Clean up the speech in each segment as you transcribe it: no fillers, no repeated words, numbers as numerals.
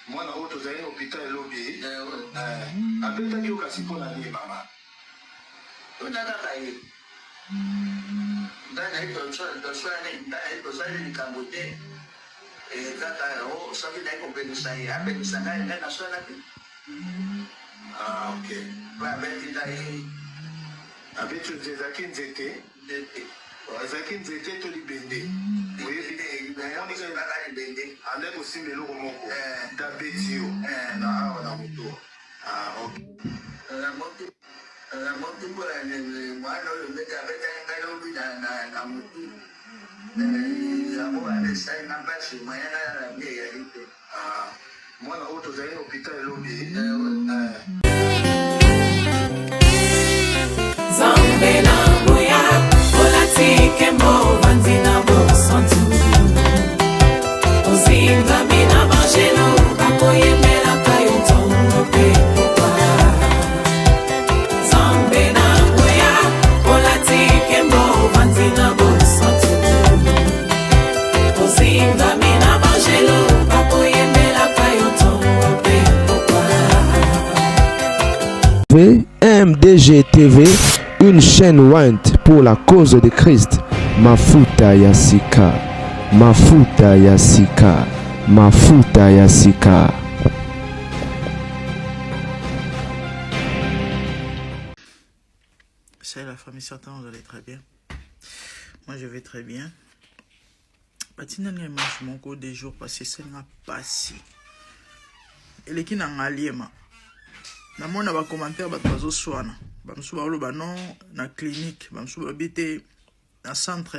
Mwana oyo tozali hôpital elobi abetaki yo kasi mpo na nini mama onakaka ye ndanayi toswali likambo te kaka soki nayi kopekisa ye apekisa ngai ngai naswala te ok po abeti ngai abeti ezalaki nzete ezalaki nzete to libende kaka libende ande kosimba eloko moko dabeti yo na awa na moto motu mpola mwana oyo ndenge abetaki ngai lobi na motu yango balesai na mpasi moye ngai na bie eyali te mwana oyo tozali hôpital elobi Zambe na moya olatike mo vanzina bosantu ozinga mina bangelo bakoyemela kayo ntongo pe pokwa Zambe na moya olatike mo vanzina bosantu ozinga mina bangelo bakoyemela kayo ntongo pe pokwa MDG TV, une chaîne Wint pour la cause de Christ. Mafuta Yasika, Mafuta Yasika, Mafuta Yasika. Salut la famille, certains vous allez très bien. Moi je vais très bien. Batina nga image mon cours des jours passés, c'est nga passé. Et les qui n'ont alliément. Na mona ba commentaire ba bazo swana ba msu ba loba non na clinique ba msu ba bité na centre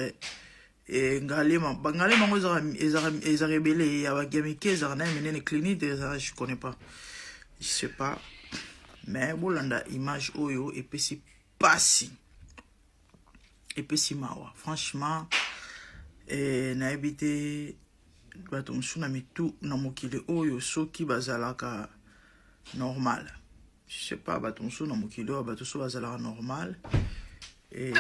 et ngalema ba ngalema ngo za rebelle ya ba gamike za na menene clinique je connais pas, je sais pas, mais bolanda image oyo et puis si passi et puis si mawa franchement na habité ba to msu na mitu na mokile oyo soki bazalaka normal. Je sais pas, baton sou na mokilo, baton sou bazala normal. Et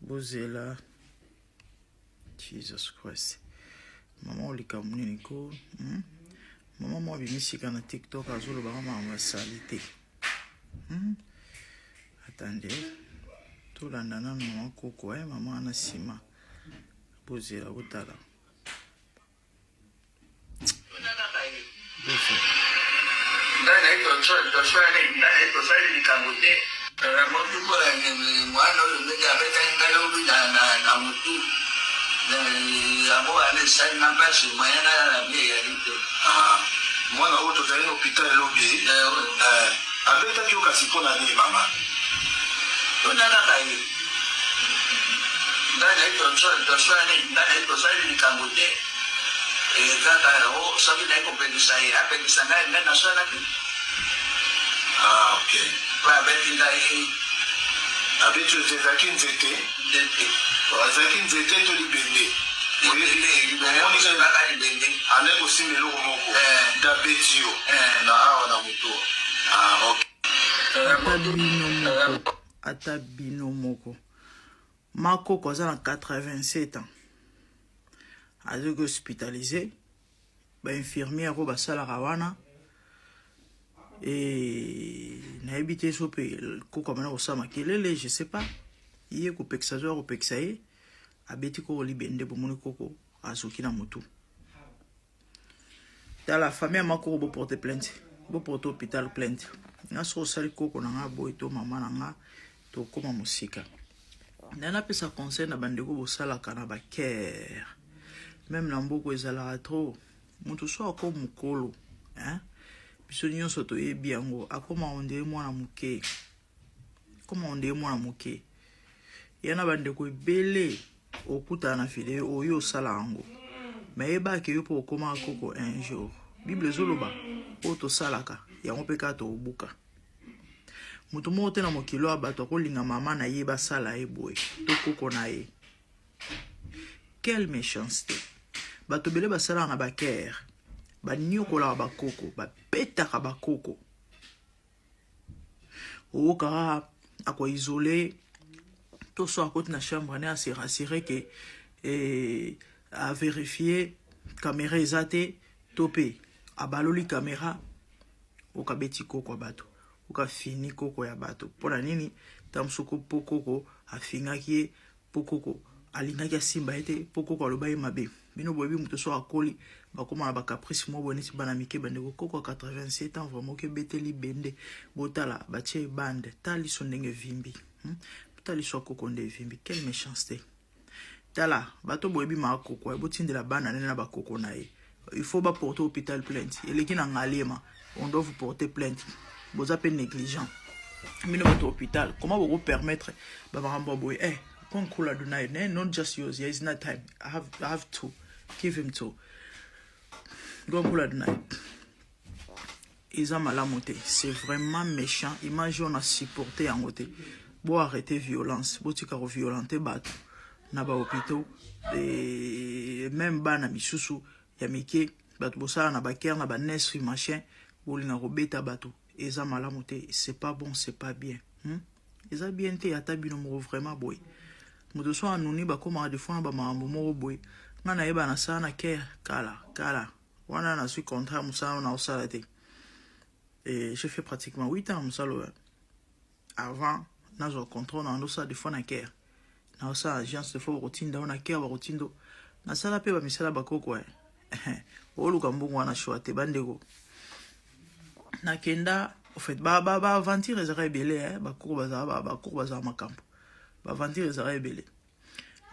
Bozela. Jesus Christ. Maman olika munini ko. Maman mo bimisika na TikTok azolo ba mama salite. Attendez. Tout landana maman koko maman na sima. Bozela otala. ndanayi toswali likambo te motu mpola mwana oyo ndenge abetaki ngai lobi na motu yango balesai na mpasi moye ngai na bie eyali te mwana oyo tozali hôpital elobi abetaki yo kasi mpo na nini mama onakaka ye ndanayi toswali likambo te kaka soki nayi kopekisa ye apekisa ngai ngai naswala te ok po abeti ngai abeti ezalaki nzete ezalaki nzete to libende kaka libende ande kosimba eloko moko dabeti yo na awa na moto ata bino moko makoko aza na 87 ans azoki hospitalisé ba infirmière ko basalaka wana et nayebi te so pe koko amena kosala makelele je sais pas ye kopekisa zo ya kopekisa ye abeti koko libende bomoni koko azoki na motu ta la famille ya makoko boporte plainte boporte hôpital plainte nga so osali koko na nga boye to mama na nga tokóma mosika nde napesa conseil na bandeko bosalaka na bakere même na mboko ezalaka trop mutu so akoma mokolo biso nyonso toyebi yango akoma ondeye mwana moke yana bandeko ebele okutana na fide oyo osala yango me yebaki yo mpo okoma koko un jour bible ezoloba oyo tosalaka yango mpe kaka tokobuka mutu moko te na mokilo ya bato akolinga mama na ye basala ye boye to koko na ye. Quelle méchanceté. Bato bele basala na bakere banyokola bakoko bapetaka bakoko au kara à quoi isoler tout soit à côté de la chambre ne à se rassurer que à vérifier caméra ezate topé à baloli caméra au kabeti koko bato au ka fini koko ya bato pona nini tamsuko pokoko afingaki pokoko alingaki simba ete pokoko aloba mabe bino boyebi muto so akoli bakoma na ba caprice mo bonisi bana mike bande koko 87 ans vraiment ke beteli bende botala batie bande tali so ndenge vimbi tali so koko nde vimbi quelle méchanceté tala bato boyebi ma koko e botindela bana nena ba koko na ye il faut ba porter hôpital plainte et les qui n'en ngalema on doit vous porter plainte vous appelez négligent mais notre hôpital comment vous permettre ba marambo boy kon kula dunai not just yours there is not time I have to give him to go kula dunai ils ont mal à monter c'est vraiment méchant imagine on a supporté en côté bon arrêter violence bon tu caro violenter bateau na ba hôpitaux et même bana misusu ya mike bato bosala na baker na ba nesri machin bolinga robeta bato eza malamu te c'est pas bon c'est pas bien eza bien te ata bino mo vraiment boy moto so anuni ba koma de fois ba mambo mo boy ngana yeba na sana ke kala wana na suis contrat musala na osala te et je fais pratiquement 8 ans musala avant na zo contrôle na ndo sa de fois na care na osa agence de fois routine da na care ba routine do na sala pe ba misala ba koko oluka mbongo wana shwate bandeko nakenda au fait ba aventure ezaka ebele ba courba makambo ba aventure ezaka ebele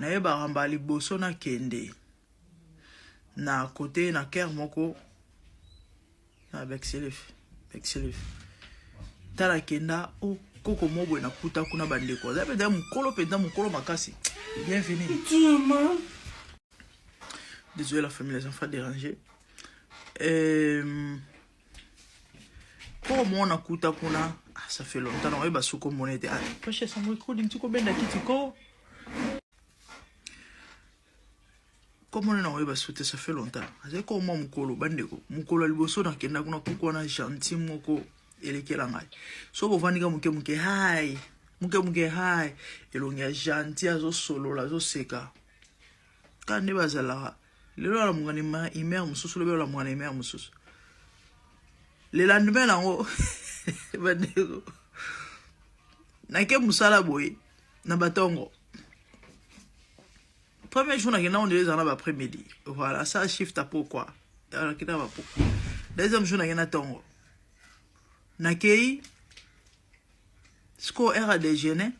na ye ba ramba liboso na kende na côté na ker moko na Bexelif tala kenda o koko mobo na kuta kuna bandeko za peda mukolo makasi bienvenue. Désolé la famille, les enfants dérangés. Pour moi, on a kuta kuna. Ça fait longtemps. On va souko monete. Ah, prochain son recording. Tu connais kitiko. Comme on a va souter, ça fait longtemps. C'est comme moi mukolo bandeko. Mukolo liboso na kenda kuna kuko na gentil moko elekela ngai. So bo vaniga muke hi. Muke hi. Elongia gentil azo solo la zo seka. Kande bazala. Le lendemain, la mungani imer mususu le la mungani imer mususu. Le lendemain na ngo bandeko. Na ke musala boy na batongo. Premier jour na kena on les en a après-midi. Voilà, ça shift à pourquoi. Alors kita va pour. Deuxième jour na kena tongo. Na kei sko era déjeuner.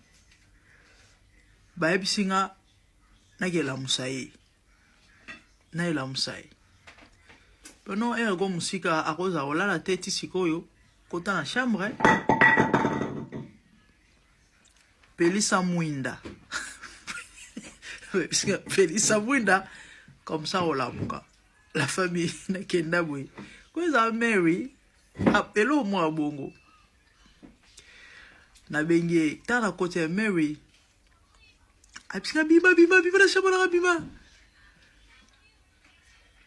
Ba ebisinga na kela musayi. Na ila musai bono go musika akoza olala teti sikoyo kota na chambre Pelisa Mwinda Pelisa Mwinda comme ça on la famille na kenda boy kweza Mary apelo mwa bongo na bengi tana kote Mary apika bima na shabala bima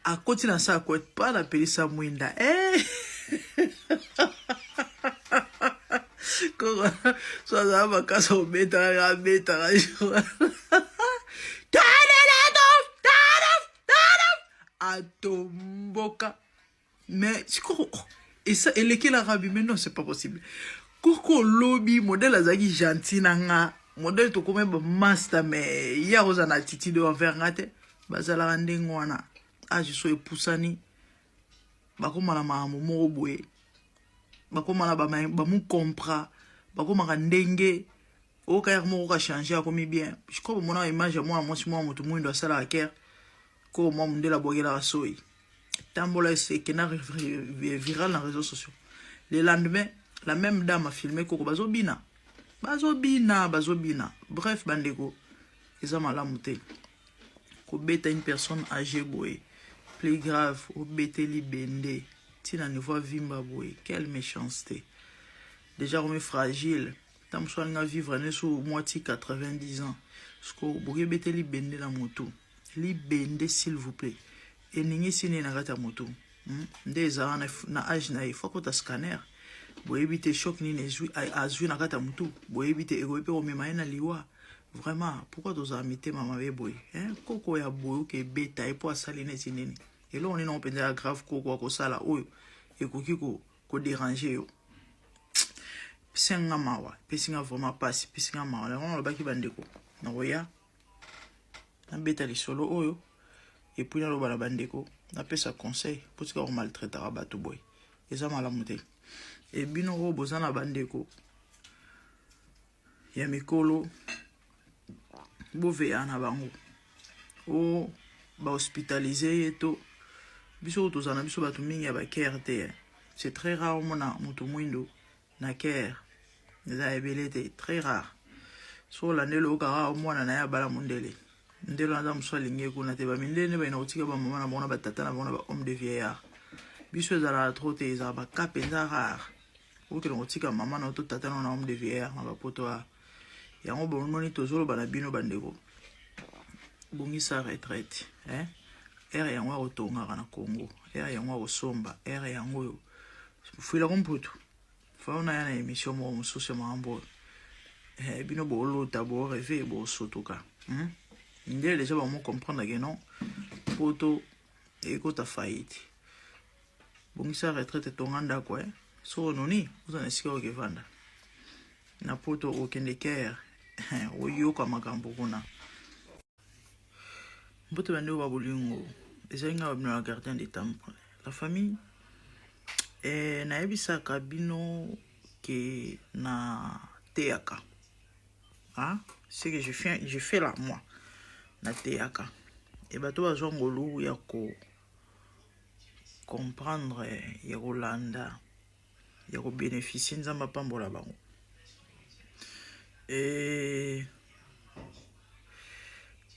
a côté dans ça quoi pas la Pelisa Mwinda Comment ça va casa au beta atomboka mais et ça et lequel arabe mais non c'est pas possible koko lobby modèle azaki gentil nanga modèle to comme master mais ya ozana attitude envers ngate bazala ndengwana je suis epusani bakomala mamu moko boye bakomala ba mu compra bakomaka ndenge okaya moko ka changer akomi bien je crois mon image moi moto mwindo asala akere ko moi mundela bogela soi tambola c'est kena viral dans les réseaux sociaux le lendemain la même dame a filmé koko bazobina bref bandeko eza malamu te ko beta une personne âgée boye plus grave au beteli bende tina niveau vimba boy quelle méchanceté déjà on est fragile tam so nga vivre ne sous moitié 90 ans sko boye beteli bende la moto li bende s'il vous plaît et ningi sine na gata moto ndeza na âge na il faut que ta scanner boyebi te choc nini azwi na kata mutu boyebi te ekoki mpe komema ye na liwa vraiment pourquoi tozala mitema mabe boye koko ya boye oke ebeta ye mpo asali neti nini eloko nini mpenza ya grave koko akosala oyo ekoki koderange yo pesinga mawa pesinga vraiment pasi pesinga mawa yango nalobaki bandeko nakoya nabeta lisolo oyo epuis naloba na bandeko napesa conseil mpo tika komaltraitaka bato boye eza malamu te ebino oyo boza na bandeko ya mikolo boveya na bango o bahospitalize ye to biso oyo tozala na biso bato mingi ya bakere te c'est très rare omona moto mwindo na kere eza ebele te très rare so olandeli okaka omwana na ye abala mondele ndelo naza mosu alingi ekuna te bamindele nde bayina kotika bamama na bango na batata na bango na bahomme de vieillard biso ezalaka tro te ezala baka mpenza rare okende kotika mama na to tata na homme de vieillard na bapoto a yango bomoni tozoloba na bino bandeko bongisa retraite ere yango ya kotongaka na Congo ere yango ya kosomba ere yango oyo fuilako mputu fao na ya na émission moko mosusu ya makambo bino boolota booreve boosotoka ndele deja bamo comprendre que non poto ekota faillite bongisa retraite tonga ndako so noni ozana esika okevanda na poto okende kere oyoka makambo kuna mbote bandeko ba bolingo ezali nga babino ya gardien de temple la famille nayebisaka bino ke na teyaka ce que je fais là moi na teyaka e bato bazwa ngolu ya ko comprendre ya kolanda ya kobénéficie nzambe apambola bango et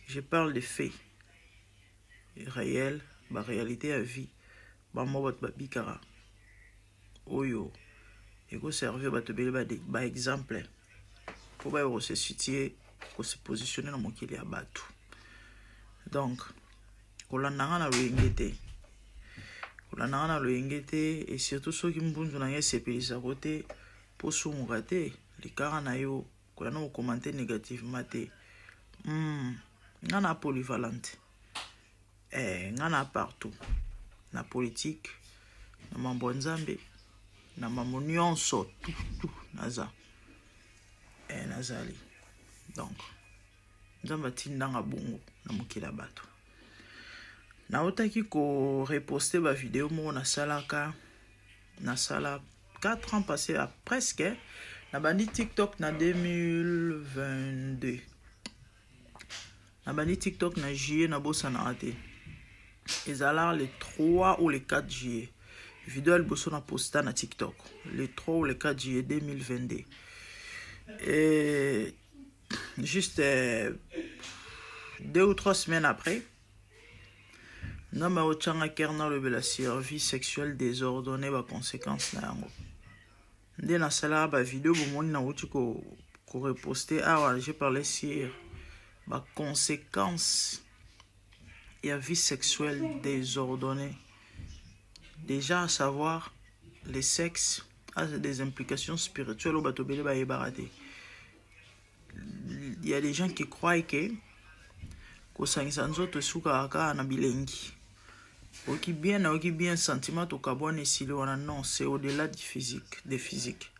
je parle de faits réels ba réalité à vie ba mo bato babikara oyo ekoservir bato bele ba exemple po ba se situer ko se positionner na mokili ya bato donc kolandanga na loyenge te et surtout soki mbunzu na ye esepelisako te mpo sumuka te likara na yo kolanda kokomante négativement te nga na polyvalente nga na partout na politique na mambo ya nzambe na mambo nyonso tout nazali donc nzambe atindanga bongo na mokili ya bato naotaki koreposte bavideo moko nasala 4 ans passé à presque na bandi TikTok na 2022 na bandi TikTok na juillet na bosanaka te ezala le 3 ou le 4 juillet vidéo liboso na posta na TikTok le 3 ou le 4 juillet 2022 et juste 2 ou 3 semaines après namba ochanga kerna lobela service sexuel désordonné ba conséquences na yango nde nasala ba vidéo bomoni na uti ko reposter j'ai parlé sur ba conséquences et vie sexuelle désordonnée. Déjà à savoir le sexe a des implications spirituelles au bateau bele ba yebarate. Il y a des gens qui croient que kosangisa nzoto suka aka na bilengi oki bien sentiment to kabone silo wana non c'est au-delà du physique des physiques.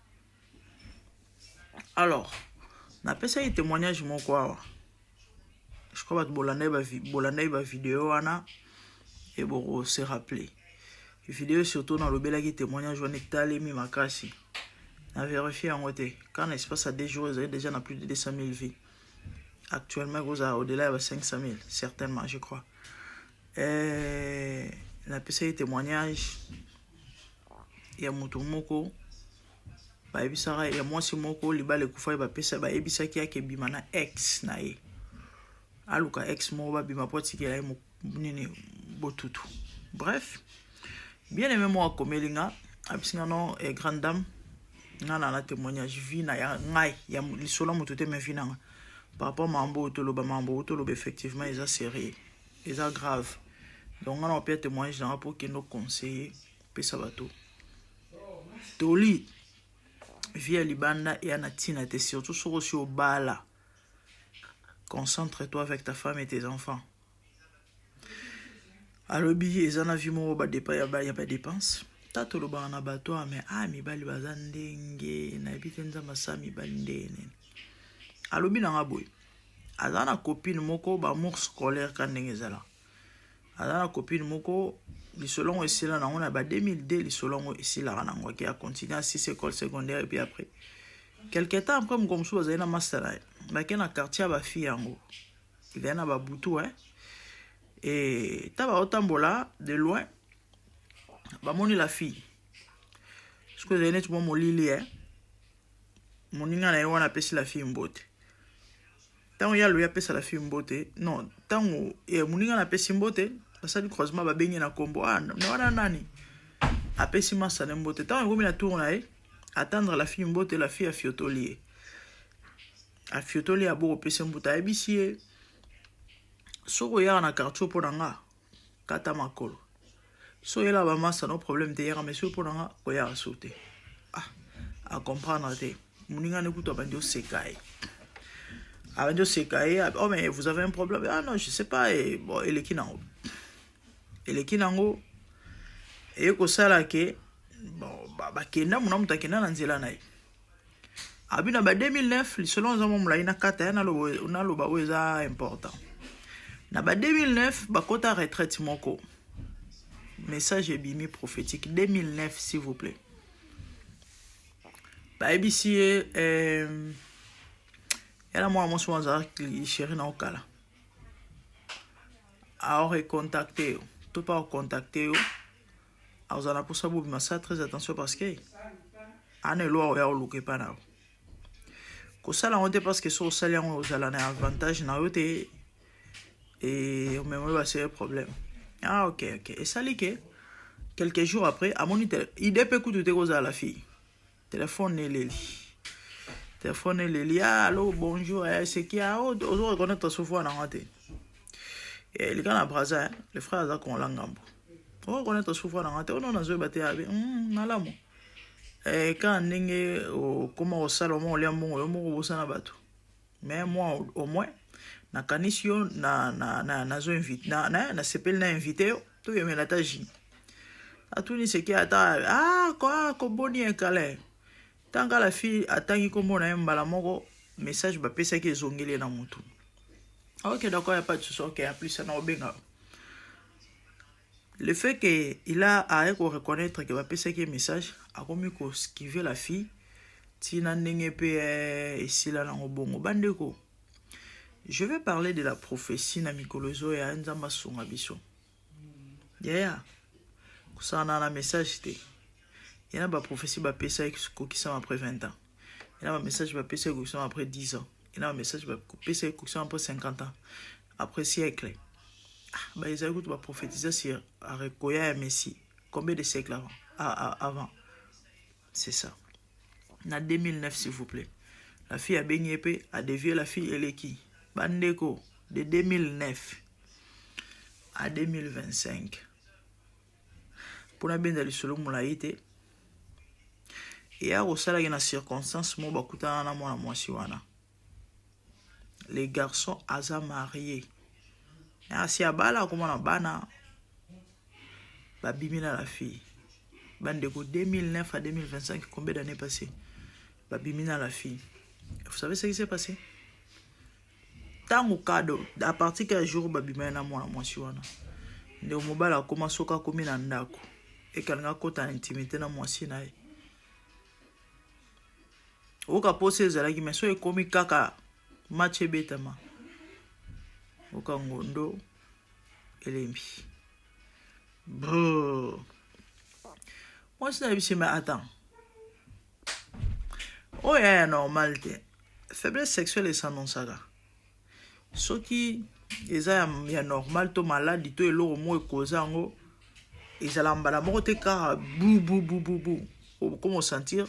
Alors na pesa y témoignage moko awa je crois que bolanda ba vidéo wana et bon se rappeler vidéo surtout dans le bel témoignage wana talemi makasi na vérifier en côté quand l'espace à 2 jours ils ont déjà na plus de 200 000 vies. Actuellement, vous avez au-delà de 500 000, certainement, je crois. La PC témoignage, il y a Moutoumoko, il y a moi, si Moko, il y a le Koufa, il y a PC, il y a Bimana ex, naïe. Aluka ex, moi, Bima Poti, il y a Botutu. Bref, bien aimé, moi, comme Elinga, Absingano et grande dame, na témoignage, vina, ya ngai, ya l'isolo Moutoute, mais vina. Par rapport à mambo autolobe effectivement ils ont sérieux ils ont grave donc on a pu témoigner dans pour qu'ils nous conseiller puis ça va tout toli via libanda et anatina te surtout sur bala. Concentre-toi avec ta femme et tes enfants. Alobi ezana vimo ba depa ya ba dépense. Tato lo ba na bato mais mibali bazandenge na bitenza masami bandene. Alobi na ngaboy. Azana copine moko ba amour scolaire kandenge zala. Azana copine moko lisolongo esila na ngona ba 2002 lisolongo esila na ngwa ki a continuer à 6 écoles secondaires et puis après quelque temps après mkomsu bazana master ba kena quartier ba fille yango. Il y en a ba butu et taba otambola de loin ba moni la fille. Ce que j'ai net mo lili moninga na yona pesi la fille mbote. Tango ya lo ya pesa la fille mbote. Non, tango moninga na pesi mbote. Ça du croisement va baigner na combo na nani apesi masa na mbote tant ngomi na tourna attendre la fille mbote la fille a fiotoli a bo pesi mbuta ebisie soko ya na quartier po nga kata makolo so yela ba masa no problème te ya monsieur po nga ko ya sauter à comprendre te muninga ne kuto bandi o sekai abandi o sekai oh mais vous avez un problème non je sais pas bon et le kinango ele kinango eko sala ke bon ba kenda muna mutakenda na nzela nae abina ba 2009 selon za momla ina kata na lo ba weza important na ba 2009 ba kota retraite moko message ebimi prophétique 2009 s'il vous plaît ba ebisie era moi mon soin chéri na okala a recontacté tout pas contacter vous en a pour ça vous ça très attention parce que ane lo ya oluke pa na ko sala honte parce que so sala on aux ala na avantage na yote et même va c'est un problème ok et ça li que quelques jours après à mon il peut coûter te à la fille téléphone Leli allô bonjour c'est qui a on reconnaître souvent na honte. Et les gars na braza les frères za kon langambo on connaît souvent na ngate on na zo baté abi nalamo quand ndenge comment au salon le mbongo yo moko bosana bato mais moi au moins na kanisio na zo invite na sepel na invité to yeme la taji atuni ce qui ata quoi ko boni ekale tanga la fille atangi ko mona mbala moko message ba pesa ki zongeli na mutu. Ok, d'accord, il n'y a pas de souci. Ok, en plus, ça n'a pas. Le fait qu'il a à reconnaître qu'il va passer un message, a commis qu'on esquive la fille, tina n'engepe ici là dans le bon bandeko. Je vais parler de la prophétie na mikolozo et anzamba songa biso. Yeah. Ça na message té. Il y a ba prophétie ba pesa qui sont après 20 ans. Il y a un message ba pesa qui sont après 10 ans. Il y a un message qui est après 50 ans, après siècle. Ils ont prophétisé sur Arekoya et Messie. Combien de siècles avant? C'est ça. En 2009, s'il vous plaît. La fille a baigné épée, a dévié la fille, elle est qui? Bandeko, de 2009 à 2025. Pour la bien d'aller sur le moulaïté. Et à Rosala, il y a une circonstance, moi, bakuta na moi, siwana. Les garçons aza mariés. Si abala comment na bana ba bimina la fille. Bandeko 2009 à 2025 combien d'années passées? Ba bimina la fille. Vous savez ce qui s'est passé? Tango cadeau à partir quel jour ba bimina moi siwana. Nde mobala commence soka komi na ndako. Et kalanga kota intimité na moi sina. Oka pose zalaki mais so e komi kaka match betama okangondo elembi bro moi c'est bien mais attends oh ya normal te faiblesse sexuelle et sans non saga ce qui eza ya normal to malade to elo mo ekozango ezala mbala moko te ka bou comment sentir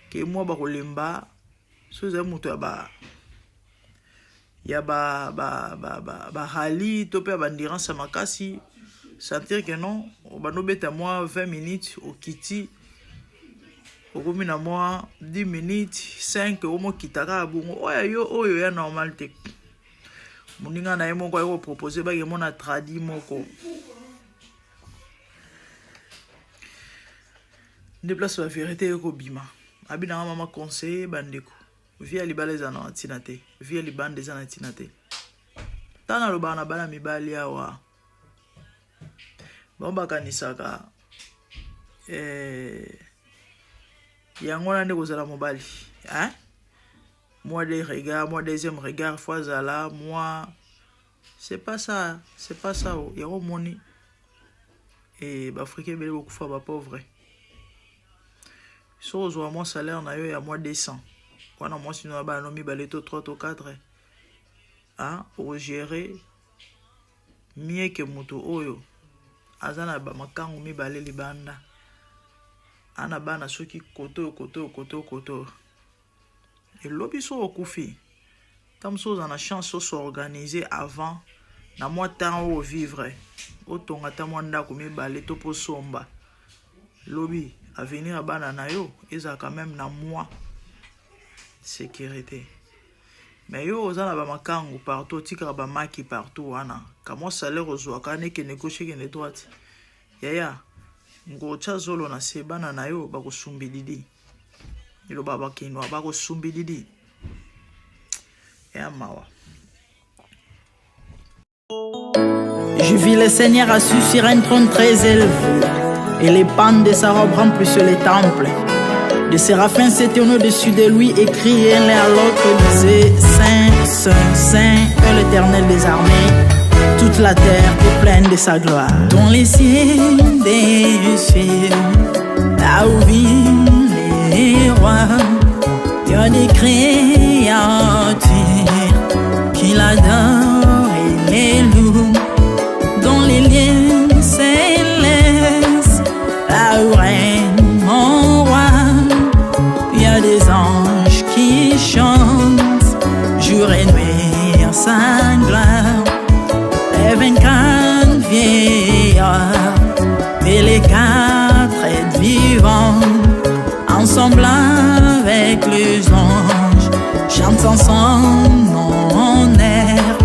que moi ba kolemba so za muto ya ba hali to pe ba endurance makasi sentir que non ba no beta moi 20 minutes au kiti okomi na moi 10 minutes 5 omo kitaka bongo oyo ya normal te moninga na ye moko ayeko proposer ba yemo na tradi moko de place la vérité yeko bima abina mama conseiller bandeko via libala ezana ntina te via libande ezana ntina te tana loba na bana mibali awa bakanisaka yango wana nde kozala mobali hein? Moi des regards, moi deuxième regard fois zala moi c'est pas ça yako moni et bafricain bele beaucoup fois ba pauvre so ozwa moi salaire na yo ya moi 200 wana moi sino ba no mibale to 3 to 4 hein au gérer mieux que moto oyo azana ba makangu mibale libanda ana bana soki koto et lobi so okufi tam so na chance so s'organiser avant na moi temps au vivre otonga ta moi ndako mibale to po somba lobi avenir bana na yo eza quand même na moi sécurité mais yo ozana ba makangu partout tika ba maki partout wana kamo salaire ozwa kane ke négocier ke ne droite yaya ngo chazolo na sebana na yo bakosumbididi ilo baba kinwa bakosumbididi ya mawa. Je vis le Seigneur assis sur un trône très élevé, et les pans de sa robe remplissent les temples. Des séraphins s'étaient au-dessus de lui et criaient l'un à l'autre, disaient Saint, Saint, Saint est l'Éternel des armées. Toute la terre est pleine de sa gloire. Dans les cieux des cieux, là où vivent les rois, il y a des créatures qui l'adorent et les louent. Dans les lieux célestes, là où règne mon roi, il y a des anges qui chantent jour et nuit en sa gloire. Les 24 vieillards et les 4 êtres vivants, ensemble avec les anges, chantent en son honneur.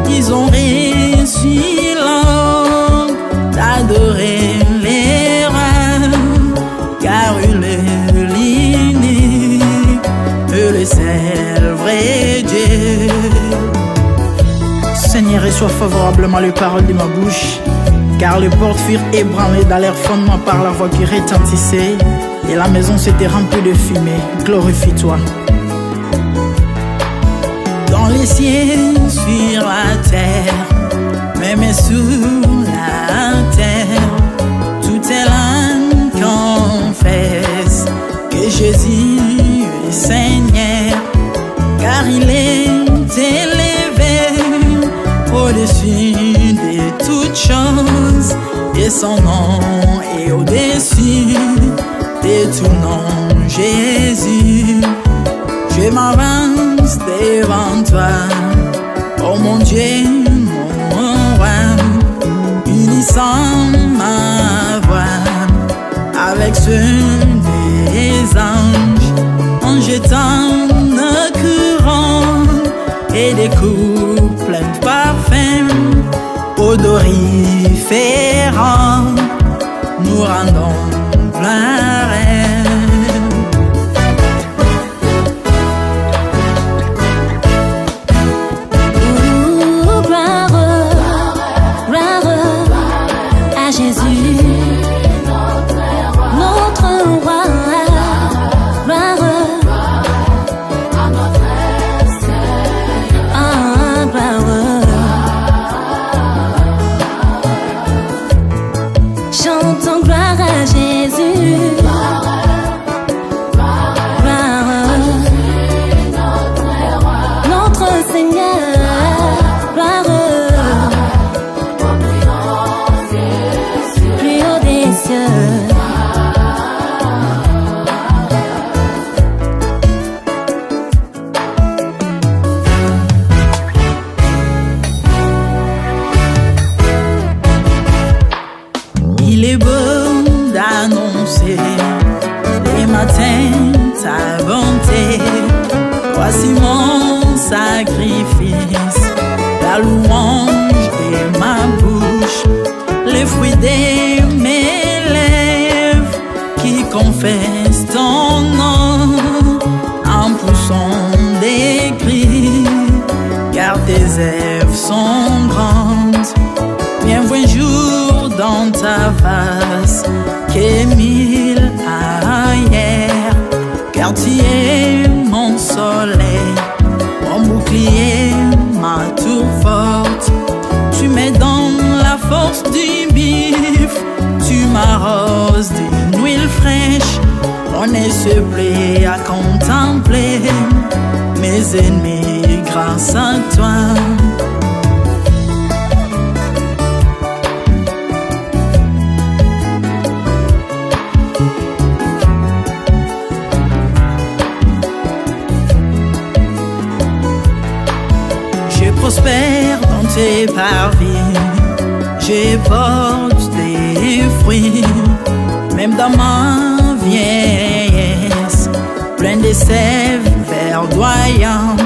Ils ont reçu l'ordre d'adorer les rois, car il est l'unique, le seul vrai Dieu. Seigneur, reçois favorablement les paroles de ma bouche, car les portes furent ébranlées dans leur fondement par la voix qui retentissait, et la maison s'était remplie de fumée. Glorifie-toi. Dans les cieux, sur la terre, même sous la terre, toute langue confesse que Jésus est Seigneur, car il est élevé au-dessus de toutes choses, et son nom est au-dessus de tout nom. Jésus, je m'avance devant toi, oh mon Dieu, mon roi, unissant ma voix avec ceux des anges, en jetant nos couronnes et des coups pleins de parfums odoriférants, nous rendons gloire. Chantons gloire à Jésus. Il est beau d'annoncer les matins fidélité. Voici mon sacrifice, la louange de ma bouche, les fruits de mes lèvres qui confessent ton nom en poussant des cris, car tes œuvres sont grandes. Bienvenue un jour dans ta face que 1000 ailleurs, car tu es mon soleil, mon bouclier, ma tour forte. Tu me donnes la force du bif, tu m'arroses d'une huile fraîche. On ne se plaît à contempler mes ennemis grâce à toi. Je prospère dans tes parvis, je porte des fruits, même dans ma vieillesse, plein de sève verdoyant,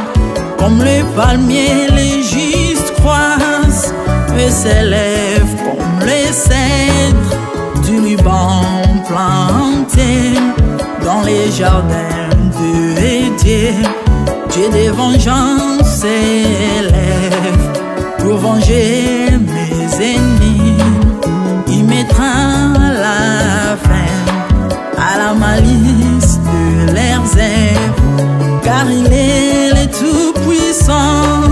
comme le palmier les justes croissent, et s'élèvent comme les cèdres du Liban planté dans les jardins de Dieu. Dieu de vengeance s'élève pour venger mes ennemis. Il mettra la fin à la malice de leurs œuvres, car il est le Tout-Puissant,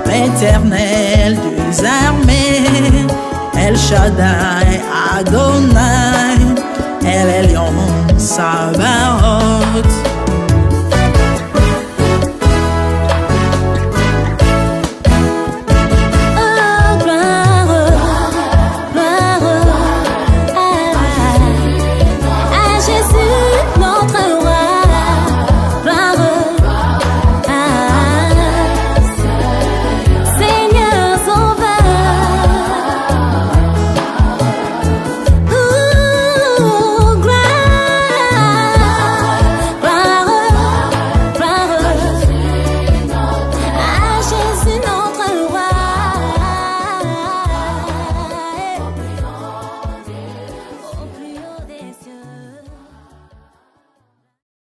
l'Éternel des armées, El Shaddai Adonai, El Elyon Sabaoth.